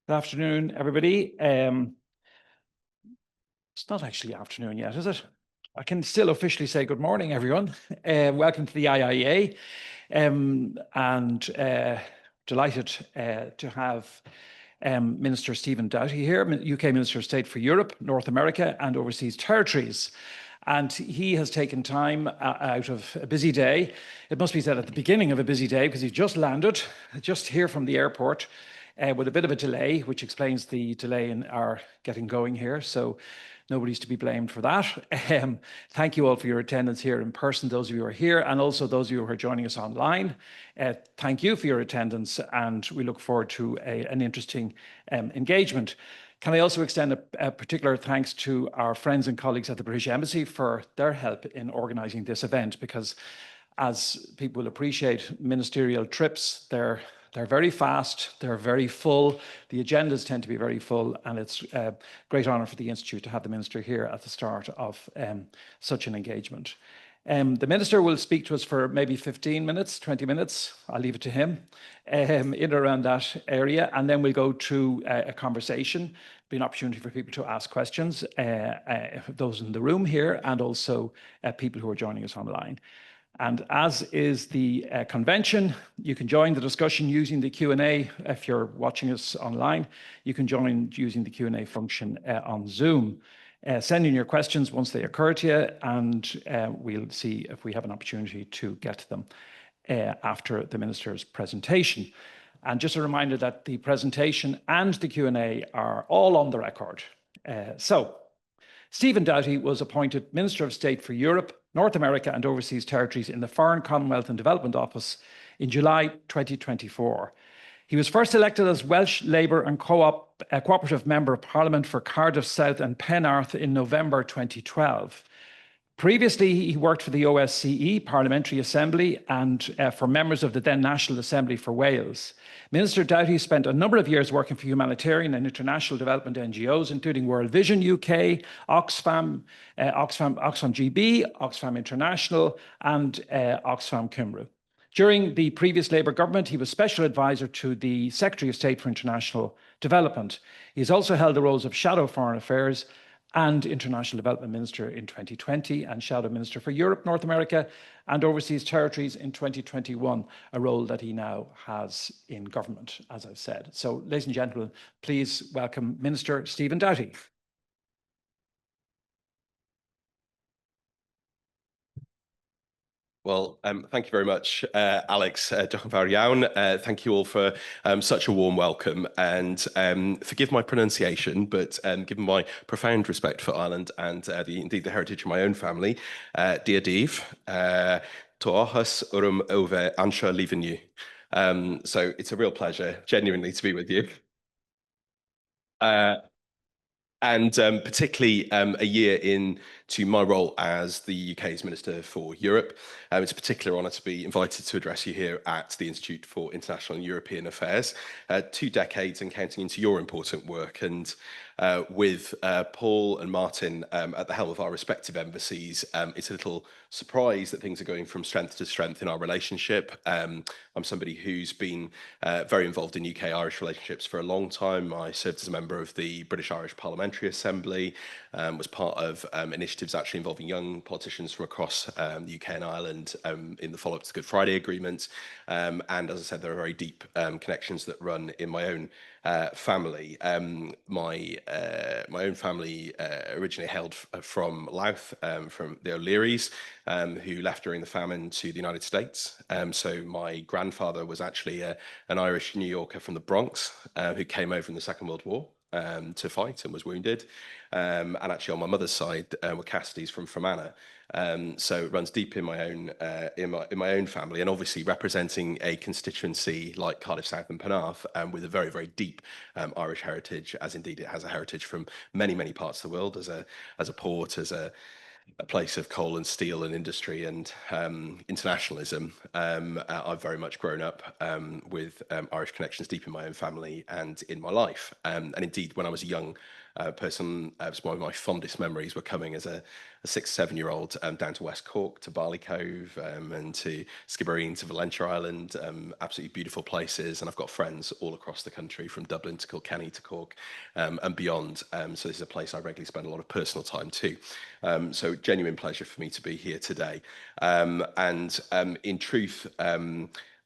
Good afternoon, everybody. It's not actually afternoon yet, is it? I can still officially say good morning, everyone. Welcome to the IIEA, and delighted to have Minister Stephen Doughty here, UK Minister of State for Europe, North America and Overseas Territories. And he has taken time out of a busy day. It must be said at the beginning of a busy day, because he's just landed, just here from the airport, with a bit of a delay, which explains the delay in our getting going here. So nobody's to be blamed for that. Thank you all for your attendance here in person, those of you who are here, and also those of you who are joining us online. Thank you for your attendance, and we look forward to an interesting engagement. Can I also extend a particular thanks to our friends and colleagues at the British Embassy for their help in organising this event, because as people will appreciate, ministerial trips, they're very fast, they're very full, the agendas tend to be very full, and it's a great honour for the Institute to have the Minister here at the start of such an engagement. The Minister will speak to us for maybe 15 minutes, 20 minutes, I'll leave it to him, in and around that area, and then we'll go to a conversation, be an opportunity for people to ask questions, those in the room here, and also people who are joining us online. And as is the convention, you can join the discussion using the Q&A. If you're watching us online, you can join using the Q&A function on Zoom. Send in your questions once they occur to you, and we'll see if we have an opportunity to get to them after the Minister's presentation. And just a reminder that the presentation and the Q&A are all on the record. So, Stephen Doughty was appointed Minister of State for Europe, North America and Overseas Territories in the Foreign, Commonwealth and Development Office in July 2024. He was first elected as Welsh Labour and Co-operative Member of Parliament for Cardiff South and Penarth in November 2012. Previously, he worked for the OSCE Parliamentary Assembly and for members of the then National Assembly for Wales. Minister Doughty spent a number of years working for humanitarian and international development NGOs, including World Vision UK, Oxfam GB, Oxfam International, and Oxfam Cymru. During the previous Labour government, he was Special Advisor to the Secretary of State for International Development. He has also held the roles of Shadow Foreign Affairs and International Development Minister in 2020 and Shadow Minister for Europe, North America and Overseas Territories in 2021, a role that he now has in government, as I've said. So, ladies and gentlemen, please welcome Minister Stephen Doughty. Well, thank you very much, Alex. Thank you all for such a warm welcome, and forgive my pronunciation, but given my profound respect for Ireland and indeed the heritage of my own family, Dia Dív, To'achas urum ove ansha livenu. So it's a real pleasure, genuinely, to be with you. And particularly a year into my role as the UK's Minister for Europe. It's a particular honour to be invited to address you here at the Institute for International and European Affairs, 2 decades and counting into your important work. And with Paul and Martin at the helm of our respective embassies, it's a little surprise that things are going from strength to strength in our relationship. I'm somebody who's been very involved in UK-Irish relationships for a long time. I served as a member of the British-Irish Parliamentary Assembly, was part of initiatives actually involving young politicians from across the UK and Ireland in the follow-up to the Good Friday Agreement. And as I said, there are very deep connections that run in my own family. My own family originally hailed from Louth, from the O'Learys, who left during the famine to the United States. So my grandfather was actually an Irish New Yorker from the Bronx, who came over in the Second World War to fight and was wounded. And actually on my mother's side were Cassidys from Fermanagh. So it runs deep in my own family, and obviously representing a constituency like Cardiff South and Penarth, with a very, very deep Irish heritage, as indeed it has a heritage from many, many parts of the world, as a port, as a place of coal and steel and industry and internationalism. I've very much grown up with Irish connections deep in my own family and in my life. And indeed, when I was a young person, it's one of my fondest memories were coming as a 6 or 7-year-old down to West Cork, to Barley Cove, and to Skibbereen, to Valentia Island, absolutely beautiful places. And I've got friends all across the country, from Dublin to Kilkenny to Cork, and beyond. So this is a place I regularly spend a lot of personal time too. So genuine pleasure for me to be here today. In truth,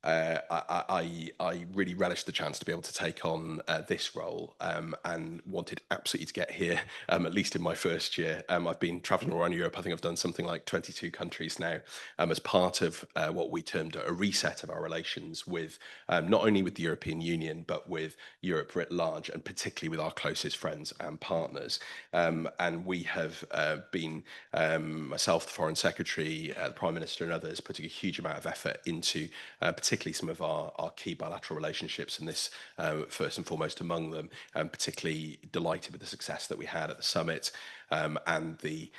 I really relished the chance to be able to take on this role, and wanted absolutely to get here, at least in my first year. I've been traveling around Europe. I think I've done something like 22 countries now, as part of what we termed a reset of our relations with, not only with the European Union, but with Europe writ large, and particularly with our closest friends and partners. And we have been, myself, the Foreign Secretary, the Prime Minister and others, putting a huge amount of effort into particularly some of our key bilateral relationships, and this first and foremost among them. I'm particularly delighted with the success that we had at the summit, and the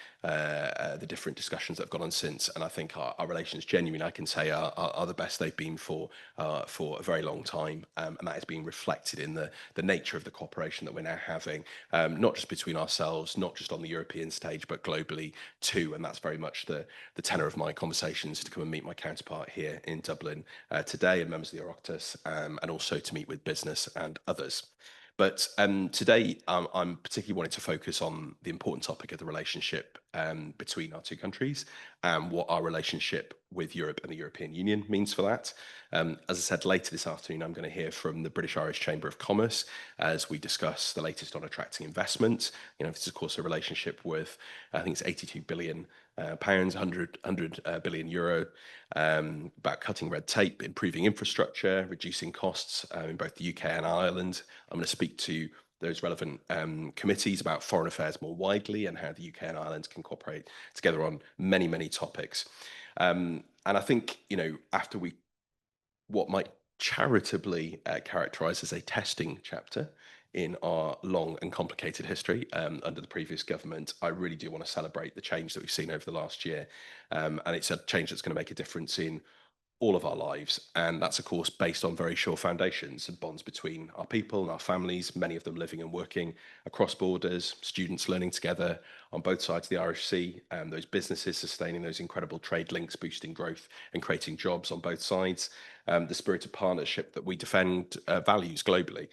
different discussions that have gone on since. And I think our relations, genuinely, I can say, are the best they've been for a very long time, and that is being reflected in the nature of the cooperation that we're now having, not just between ourselves, not just on the European stage, but globally too. And that's very much the tenor of my conversations, to come and meet my counterpart here in Dublin today, and members of the Oireachtas, and also to meet with business and others. But today, I'm particularly wanting to focus on the important topic of the relationship between our two countries, and what our relationship with Europe and the European Union means for that. As I said, later this afternoon, I'm going to hear from the British-Irish Chamber of Commerce as we discuss the latest on attracting investment. This is, of course, a relationship worth, I think it's 82 billion pounds, 100 billion euro, about cutting red tape, improving infrastructure, reducing costs in both the UK and Ireland. I'm going to speak to those relevant committees about foreign affairs more widely, and how the UK and Ireland can cooperate together on many, many topics. And I think, after what might charitably characterise as a testing chapter in our long and complicated history under the previous government, I really do want to celebrate the change that we've seen over the last year. And it's a change that's going to make a difference in all of our lives. And that's, of course, based on very sure foundations and bonds between our people and our families, many of them living and working across borders, students learning together on both sides of the Irish Sea, and those businesses sustaining those incredible trade links, boosting growth and creating jobs on both sides. The spirit of partnership that we defend values globally,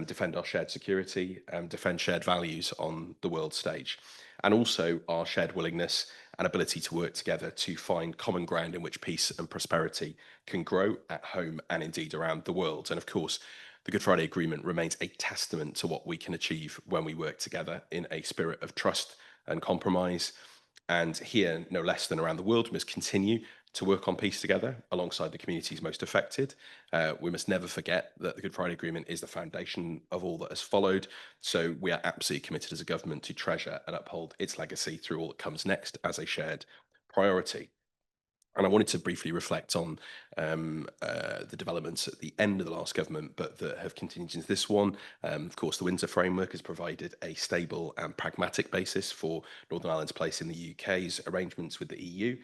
defend our shared security, defend shared values on the world stage. And also our shared willingness and ability to work together to find common ground in which peace and prosperity can grow at home and indeed around the world. And of course, the Good Friday Agreement remains a testament to what we can achieve when we work together in a spirit of trust and compromise. And here, no less than around the world, we must continue to work on peace together alongside the communities most affected. We must never forget that the Good Friday Agreement is the foundation of all that has followed. So we are absolutely committed as a government to treasure and uphold its legacy through all that comes next as a shared priority. And I wanted to briefly reflect on the developments at the end of the last government, but that have continued into this one. Of course, the Windsor Framework has provided a stable and pragmatic basis for Northern Ireland's place in the UK's arrangements with the EU.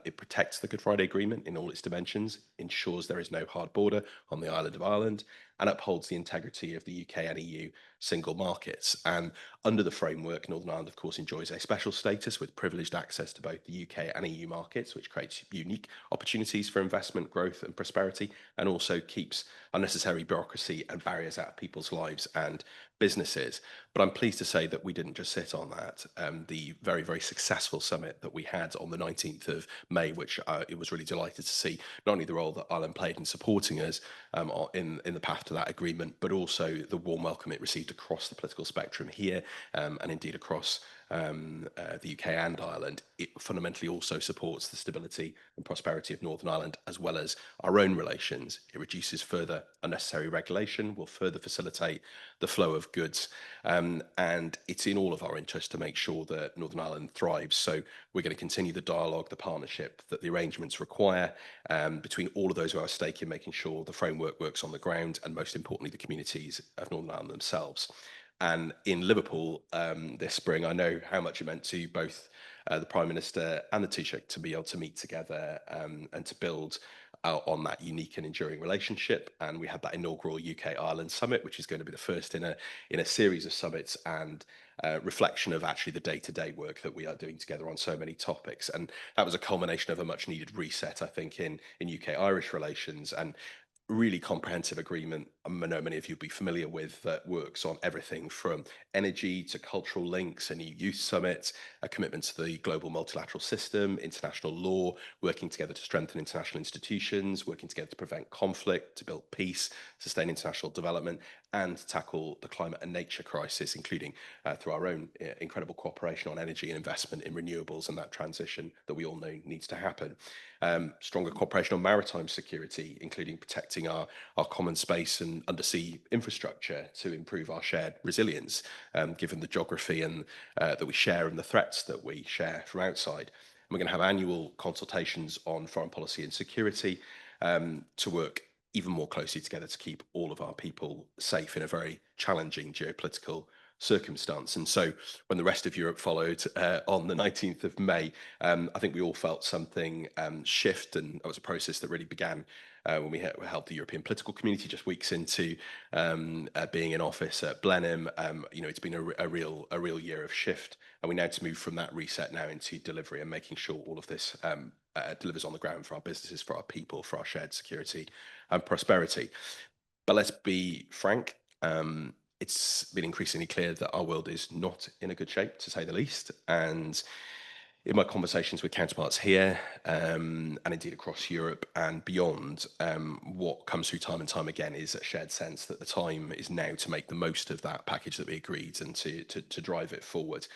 It protects the Good Friday Agreement in all its dimensions, ensures there is no hard border on the island of Ireland, and upholds the integrity of the UK and EU single markets. And under the framework, Northern Ireland, of course, enjoys a special status with privileged access to both the UK and EU markets, which creates unique opportunities for investment, growth and prosperity, and also keeps unnecessary bureaucracy and barriers out of people's lives and businesses. But I'm pleased to say that we didn't just sit on that. The very, very successful summit that we had on the 19th of May, which it was really delighted to see not only the role that Ireland played in supporting us in the path to that agreement, but also the warm welcome it received across the political spectrum here, and indeed across the UK and Ireland. It fundamentally also supports the stability and prosperity of Northern Ireland, as well as our own relations. It reduces further unnecessary regulation, will further facilitate the flow of goods, and it's in all of our interest to make sure that Northern Ireland thrives. So we're going to continue the dialogue, the partnership that the arrangements require, between all of those who have a stake in making sure the framework works on the ground, and most importantly, the communities of Northern Ireland themselves. And in Liverpool this spring, I know how much it meant to both the Prime Minister and the Taoiseach to be able to meet together and to build on that unique and enduring relationship. And we had that inaugural UK-Ireland summit, which is going to be the first in a series of summits, and reflection of actually the day-to-day work that we are doing together on so many topics. And that was a culmination of a much needed reset, I think, in UK-Irish relations, and really comprehensive agreement I know many of you will be familiar with, that works on everything from energy to cultural links, a new youth summit, a commitment to the global multilateral system, international law, working together to strengthen international institutions, working together to prevent conflict, to build peace, sustain international development, and tackle the climate and nature crisis, including through our own incredible cooperation on energy and investment in renewables and that transition that we all know needs to happen. Stronger cooperation on maritime security, including protecting our common space and undersea infrastructure to improve our shared resilience, given the geography and that we share and the threats that we share from outside. And we're going to have annual consultations on foreign policy and security to work even more closely together to keep all of our people safe in a very challenging geopolitical circumstance. And so when the rest of Europe followed on the 19th of May, I think we all felt something shift, and it was a process that really began when we helped the European political community just weeks into being in office at Blenheim. It's been a real year of shift, and we now to move from that reset now into delivery and making sure all of this delivers on the ground for our businesses, for our people, for our shared security and prosperity. But let's be frank, it's been increasingly clear that our world is not in a good shape, to say the least. And in my conversations with counterparts here, and indeed across Europe and beyond, what comes through time and time again is a shared sense that the time is now to make the most of that package that we agreed and to drive it forward.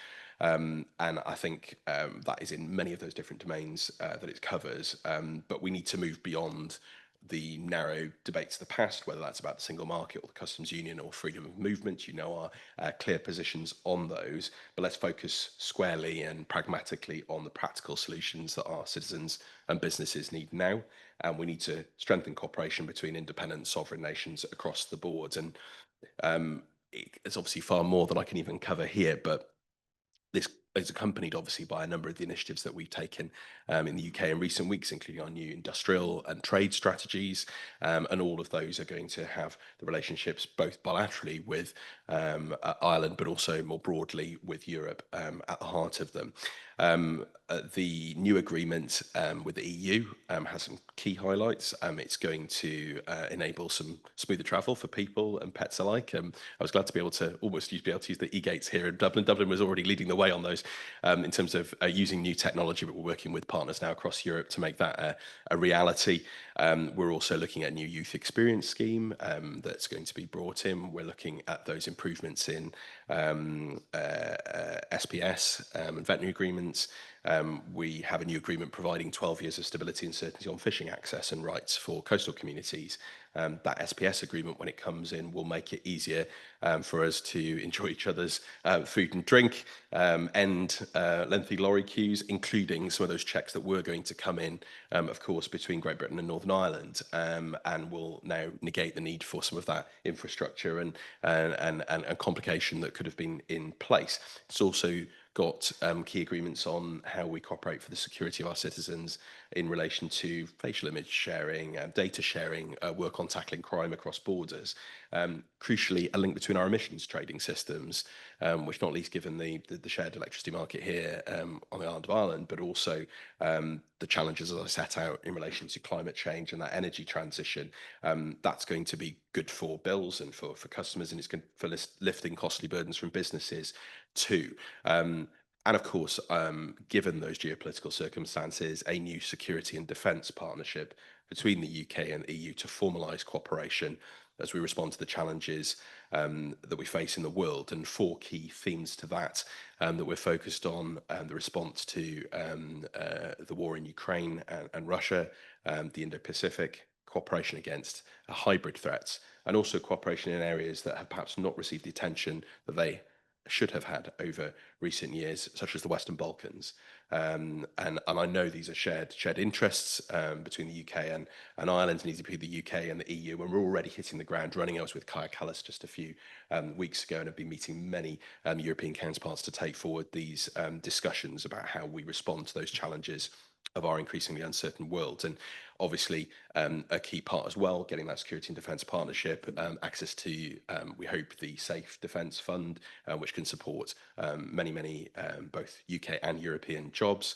And I think that is in many of those different domains that it covers. But we need to move beyond the narrow debates of the past, whether that's about the single market or the customs union or freedom of movement. You know our clear positions on those, but let's focus squarely and pragmatically on the practical solutions that our citizens and businesses need now. And we need to strengthen cooperation between independent sovereign nations across the board. And it's obviously far more than I can even cover here, but this is accompanied obviously by a number of the initiatives that we've taken in the UK in recent weeks, including our new industrial and trade strategies, and all of those are going to have the relationships both bilaterally with Ireland, but also more broadly with Europe at the heart of them. The new agreement with the EU has some key highlights. It's going to enable some smoother travel for people and pets alike. I was glad to be able to use the e-gates here in Dublin. Dublin was already leading the way on those in terms of using new technology, but we're working with partners now across Europe to make that a reality. We're also looking at a new youth experience scheme that's going to be brought in. We're looking at those improvements in SPS and veterinary agreements. We have a new agreement providing 12 years of stability and certainty on fishing access and rights for coastal communities. That SPS agreement, when it comes in, will make it easier for us to enjoy each other's food and drink, end lengthy lorry queues, including some of those checks that were going to come in, of course, between Great Britain and Northern Ireland, and will now negate the need for some of that infrastructure and complication that could have been in place. It's also got key agreements on how we cooperate for the security of our citizens in relation to facial image sharing, data sharing, work on tackling crime across borders. Crucially, a link between our emissions trading systems, which not least given the shared electricity market here on the island of Ireland, but also the challenges as I set out in relation to climate change and that energy transition. That's going to be good for bills and for customers, and it's good for lifting costly burdens from businesses too. And of course, given those geopolitical circumstances, a new security and defence partnership between the UK and the EU to formalise cooperation as we respond to the challenges that we face in the world. And four key themes to that that we're focused on: the response to the war in Ukraine and Russia, the Indo-Pacific, cooperation against hybrid threats, and also cooperation in areas that have perhaps not received the attention that they should have had over recent years, such as the Western Balkans. And I know these are shared interests between the UK and Ireland, and EDP, the UK and the EU, and we're already hitting the ground running. I was with Kaja Kallas just a few weeks ago and have been meeting many European counterparts to take forward these discussions about how we respond to those challenges of our increasingly uncertain world. And obviously a key part as well, getting that security and defence partnership, access to, we hope, the Safe Defence Fund, which can support many both UK and European jobs.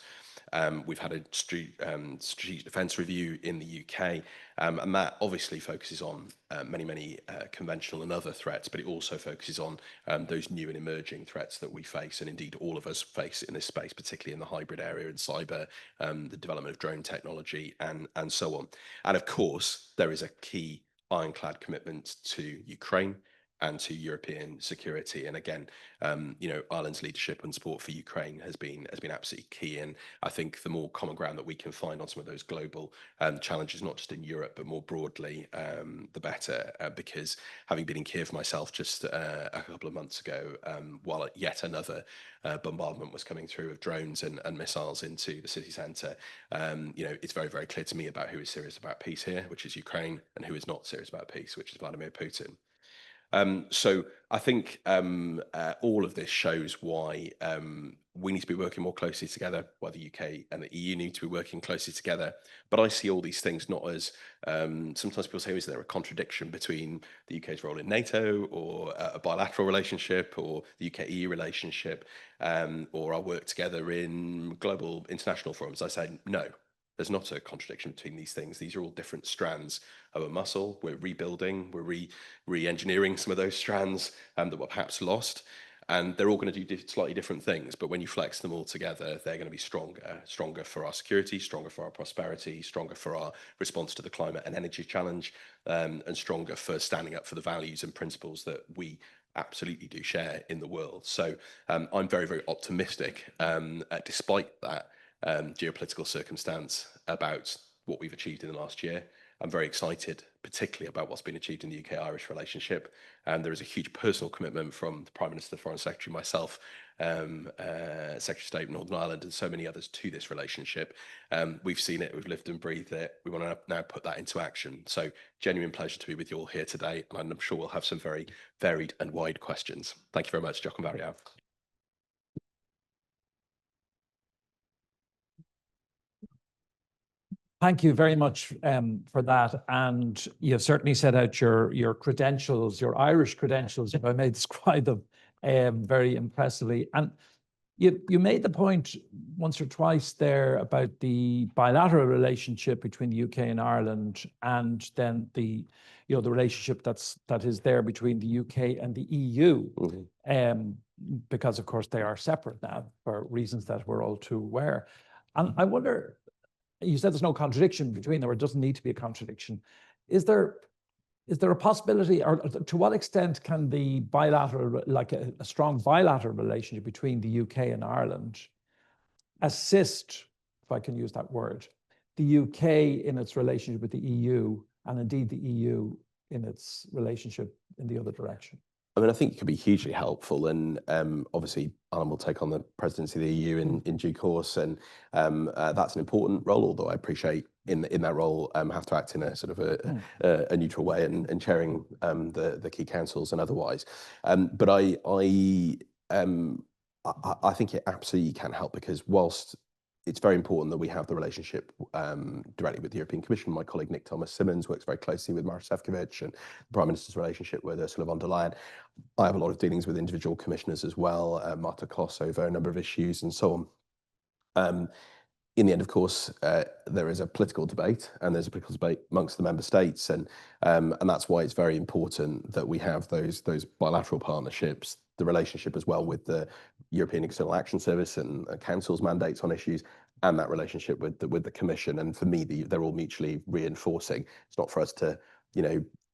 We've had a strategic defence review in the UK, and that obviously focuses on many conventional and other threats, but it also focuses on those new and emerging threats that we face, and indeed all of us face in this space, particularly in the hybrid area and cyber, the development of drone technology, and so on. And of course, there is a key ironclad commitment to Ukraine and to European security. And again, Ireland's leadership and support for Ukraine has been absolutely key. And I think the more common ground that we can find on some of those global challenges, not just in Europe, but more broadly, the better. Because having been in Kiev myself just a couple of months ago, while yet another bombardment was coming through of drones and missiles into the city centre, it's very clear to me about who is serious about peace here, which is Ukraine, and who is not serious about peace, which is Vladimir Putin. So I think all of this shows why we need to be working more closely together, why the UK and the EU need to be working closely together. But I see all these things not as, sometimes people say, is there a contradiction between the UK's role in NATO or a bilateral relationship or the UK-EU relationship or our work together in global international forums? I say, no. There's not a contradiction between these things. These are all different strands of a muscle. We're rebuilding, we're re-engineering some of those strands that were perhaps lost. And they're all going to do slightly different things. But when you flex them all together, they're going to be stronger for our security, stronger for our prosperity, stronger for our response to the climate and energy challenge, and stronger for standing up for the values and principles that we absolutely do share in the world. So I'm very optimistic, despite that geopolitical circumstance, about what we've achieved in the last year. I'm very excited, particularly about what's been achieved in the UK-Irish relationship. And there is a huge personal commitment from the Prime Minister, the Foreign Secretary, myself, Secretary of State of Northern Ireland, and so many others to this relationship. We've seen it, we've lived and breathed it. We want to now put that into action. So genuine pleasure to be with you all here today. And I'm sure we'll have some very varied and wide questions. Thank you very much, Jochen Barriau. Thank you very much for that. And you've certainly set out your credentials, your Irish credentials, if I may describe them, very impressively. And you made the point once or twice there about the bilateral relationship between the UK and Ireland, and then the relationship that is there between the UK and the EU, because of course they are separate now for reasons that we're all too aware. And I wonder, you said there's no contradiction between them, or it doesn't need to be a contradiction. Is there a possibility, or to what extent can the bilateral, like a strong bilateral relationship between the UK and Ireland, assist, if I can use that word, the UK in its relationship with the EU, and indeed the EU in its relationship in the other direction? I mean, I think it could be hugely helpful, and obviously Alan will take on the presidency of the EU in due course, and that's an important role, although I appreciate in that role have to act in a sort of a neutral way and chairing the key councils and otherwise. But I think it absolutely can help, because whilst it's very important that we have the relationship directly with the European Commission. My colleague Nick Thomas-Symonds works very closely with Maroš Šefčovič, and the Prime Minister's relationship with Ursula von der Leyen. I have a lot of dealings with individual commissioners as well, Marta Kloss, over a number of issues and so on. In the end, of course, there is a political debate, and there's a political debate amongst the member states, and that's why it's very important that we have those bilateral partnerships, the relationship as well with the European External Action Service and Council's mandates on issues, and that relationship with the Commission. And for me, they're all mutually reinforcing. It's not for us to,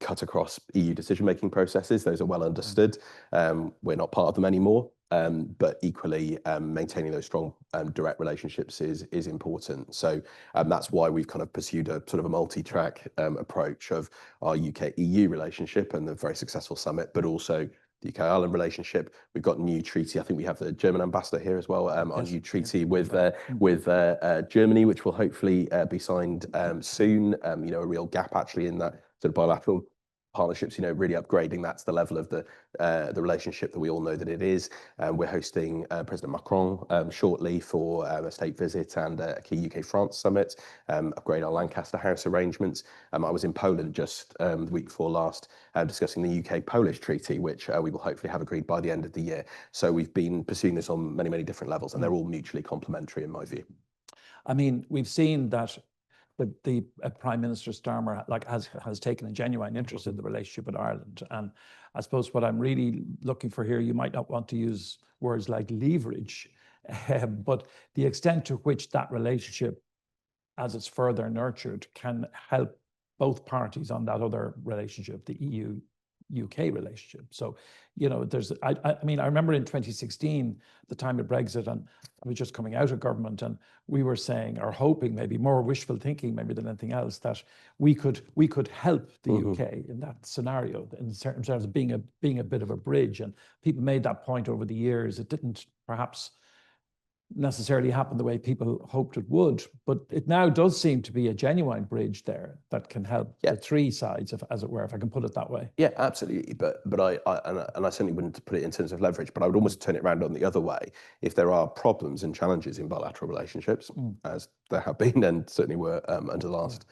cut across EU decision-making processes. Those are well understood. We're not part of them anymore. But equally, maintaining those strong direct relationships is important. So that's why we've kind of pursued a sort of a multi-track approach of our UK-EU relationship and the very successful summit, but also the UK-Ireland relationship. We've got a new treaty. I think we have the German ambassador here as well. Our new treaty with Germany, which will hopefully be signed soon. A real gap actually in that sort of bilateral partnerships, really upgrading that to the level of the relationship that we all know that it is. We're hosting President Macron shortly for a state visit and a key UK-France summit, upgrade our Lancaster House arrangements. I was in Poland just the week before last discussing the UK-Polish treaty, which we will hopefully have agreed by the end of the year. So we've been pursuing this on many, many different levels, and they're all mutually complementary in my view. I mean, we've seen that the Prime Minister Starmer has taken a genuine interest in the relationship with Ireland. And I suppose what I'm really looking for here, you might not want to use words like leverage, but the extent to which that relationship, as it's further nurtured, can help both parties on that other relationship, the EU-UK relationship. So, I mean, I remember in 2016, the time of Brexit, and I was just coming out of government, and we were saying, or hoping, maybe more wishful thinking maybe than anything else, that we could help the UK in that scenario, in certain terms of being a bit of a bridge. And people made that point over the years. It didn't perhaps necessarily happen the way people hoped it would, but it now does seem to be a genuine bridge there that can help the three sides, as it were, if I can put it that way. Yeah, absolutely. But I certainly wouldn't put it in terms of leverage, but I would almost turn it around on the other way. If there are problems and challenges in bilateral relationships, as there have been and certainly were under the last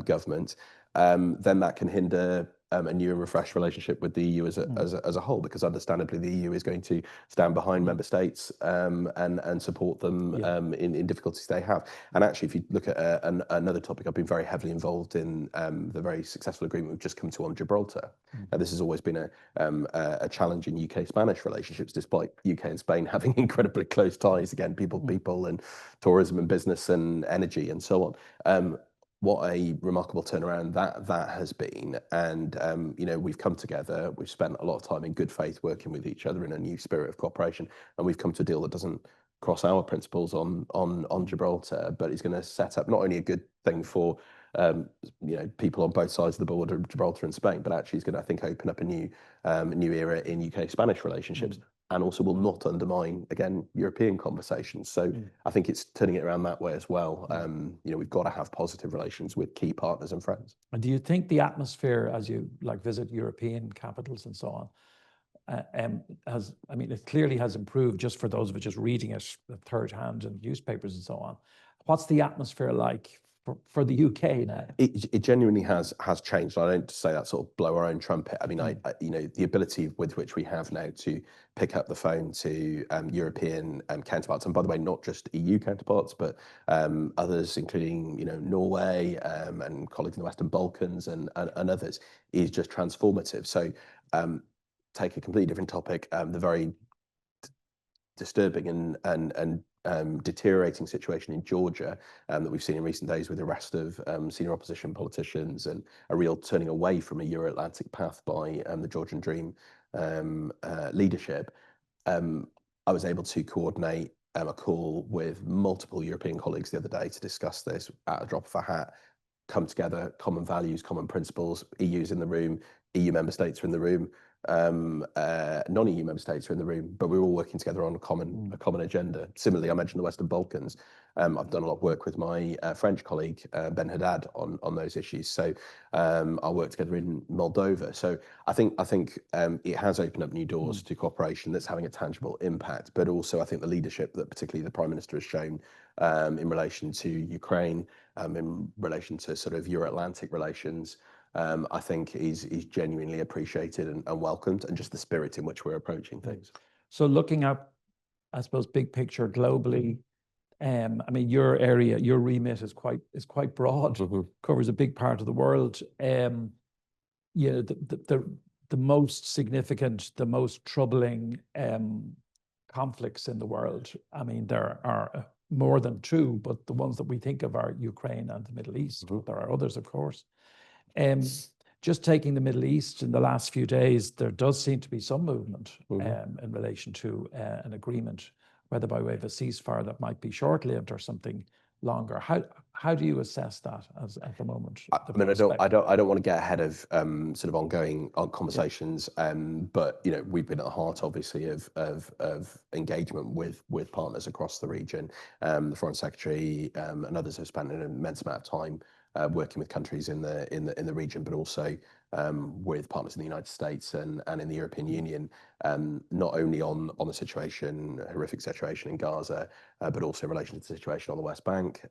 government, then that can hinder a new and refreshed relationship with the EU as a whole, because understandably the EU is going to stand behind member states and support them in difficulties they have. And actually, if you look at another topic, I've been very heavily involved in the very successful agreement we've just come to on Gibraltar. Now, this has always been a challenge in UK-Spanish relationships, despite UK and Spain having incredibly close ties, again, people and tourism and business and energy and so on. What a remarkable turnaround that has been. And, we've come together, we've spent a lot of time in good faith working with each other in a new spirit of cooperation. And we've come to a deal that doesn't cross our principles on Gibraltar, but is going to set up not only a good thing for, people on both sides of the border of Gibraltar and Spain, but actually is going to, I think, open up a new era in UK-Spanish relationships. And also will not undermine, again, European conversations. So I think it's turning it around that way as well. We've got to have positive relations with key partners and friends. And do you think the atmosphere, as you visit European capitals and so on, it clearly has improved, just for those of us just reading it third hand in newspapers and so on. What's the atmosphere like for the UK now? It genuinely has changed. I don't say that sort of blow our own trumpet. I mean, the ability with which we have now to pick up the phone to European counterparts, and by the way, not just EU counterparts, but others, including Norway and colleagues in the Western Balkans and others, is just transformative. So, take a completely different topic, the very disturbing and deteriorating situation in Georgia that we've seen in recent days, with the arrest of senior opposition politicians and a real turning away from a Euro-Atlantic path by the Georgian Dream leadership. I was able to coordinate a call with multiple European colleagues the other day to discuss this at a drop of a hat, come together, common values, common principles. EU's in the room, EU member states are in the room. Non-EU member states are in the room, but we're all working together on a common agenda. Similarly, I mentioned the Western Balkans. I've done a lot of work with my French colleague Ben Haddad on those issues. So I'll work together in Moldova. So I think it has opened up new doors to cooperation that's having a tangible impact. But also, I think the leadership that particularly the Prime Minister has shown in relation to Ukraine, in relation to sort of Euro-Atlantic relations, I think is genuinely appreciated and welcomed, and just the spirit in which we're approaching things. So looking at, I suppose, big picture globally, your area, your remit is quite broad, covers a big part of the world. The most significant, the most troubling conflicts in the world. I mean, there are more than two, but the ones that we think of are Ukraine and the Middle East. There are others, of course. Just taking the Middle East, in the last few days, there does seem to be some movement in relation to an agreement, whether by way of a ceasefire that might be short-lived or something longer. How do you assess that at the moment? I don't want to get ahead of sort of ongoing conversations, but we've been at the heart, obviously, of engagement with partners across the region. The Foreign Secretary and others have spent an immense amount of time working with countries in the region, but also with partners in the United States and in the European Union, not only on the situation, horrific situation in Gaza, but also in relation to the situation on the West Bank,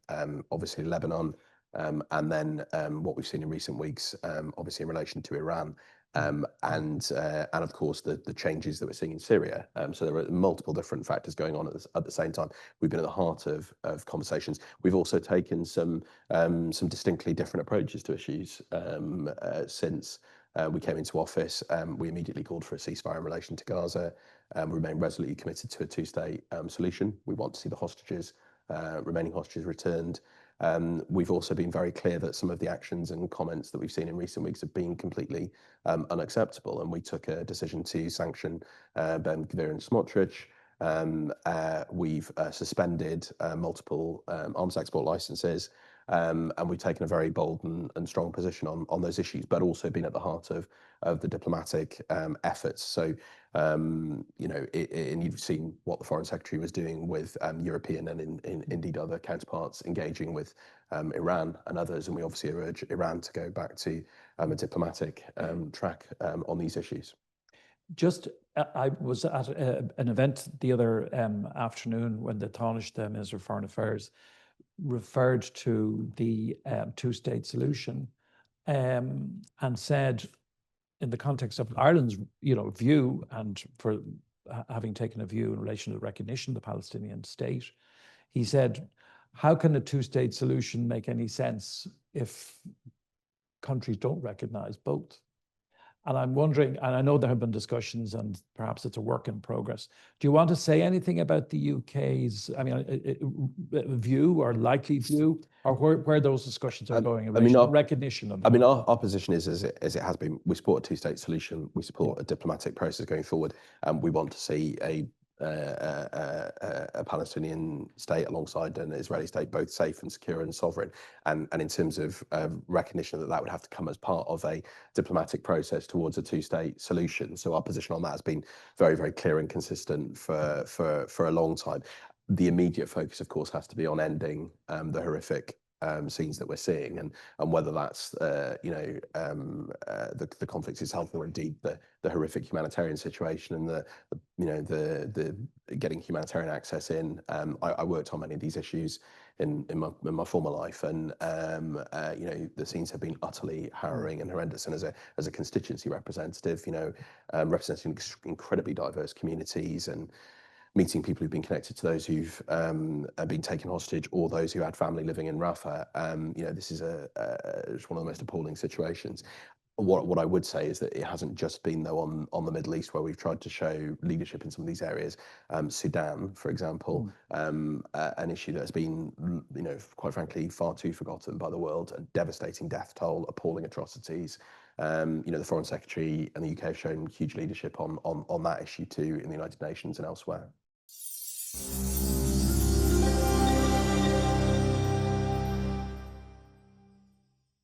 obviously Lebanon, and then what we've seen in recent weeks, obviously in relation to Iran. And of course the changes that we're seeing in Syria. So there are multiple different factors going on at the same time. We've been at the heart of conversations. We've also taken some distinctly different approaches to issues since we came into office. We immediately called for a ceasefire in relation to Gaza. We remain resolutely committed to a two-state solution. We want to see the hostages, remaining hostages returned. We've also been very clear that some of the actions and comments that we've seen in recent weeks have been completely unacceptable, and we took a decision to sanction Ben Gvir and Smotrich. We've suspended multiple arms export licenses, and we've taken a very bold and strong position on those issues, but also been at the heart of the diplomatic efforts. So, and you've seen what the Foreign Secretary was doing with European and indeed other counterparts engaging with Iran and others, and we obviously urge Iran to go back to a diplomatic track on these issues. I was at an event the other afternoon when the Taoiseach, the Minister of Foreign Affairs, referred to the two-state solution and said, in the context of Ireland's view, and for having taken a view in relation to the recognition of the Palestinian state, he said, how can a two-state solution make any sense if countries don't recognize both? And I'm wondering, and I know there have been discussions and perhaps it's a work in progress. Do you want to say anything about the UK's, view or likely view, or where those discussions are going in relation to recognition of them? Our position is, as it has been, we support a two-state solution. We support a diplomatic process going forward. We want to see a Palestinian state alongside an Israeli state, both safe and secure and sovereign. And in terms of recognition that would have to come as part of a diplomatic process towards a two-state solution. So our position on that has been very, very clear and consistent for a long time. The immediate focus, of course, has to be on ending the horrific scenes that we're seeing, and whether that's the conflict itself, or indeed the horrific humanitarian situation and the getting humanitarian access in. I worked on many of these issues in my former life, and the scenes have been utterly harrowing and horrendous. And as a constituency representative, representing incredibly diverse communities and meeting people who've been connected to those who've been taken hostage, or those who had family living in Rafah. This is it's one of the most appalling situations. What I would say is that it hasn't just been, though, on the Middle East, where we've tried to show leadership in some of these areas. Sudan, for example, an issue that has been, quite frankly, far too forgotten by the world. A devastating death toll, appalling atrocities. The Foreign Secretary and the UK have shown huge leadership on that issue too, in the United Nations and elsewhere.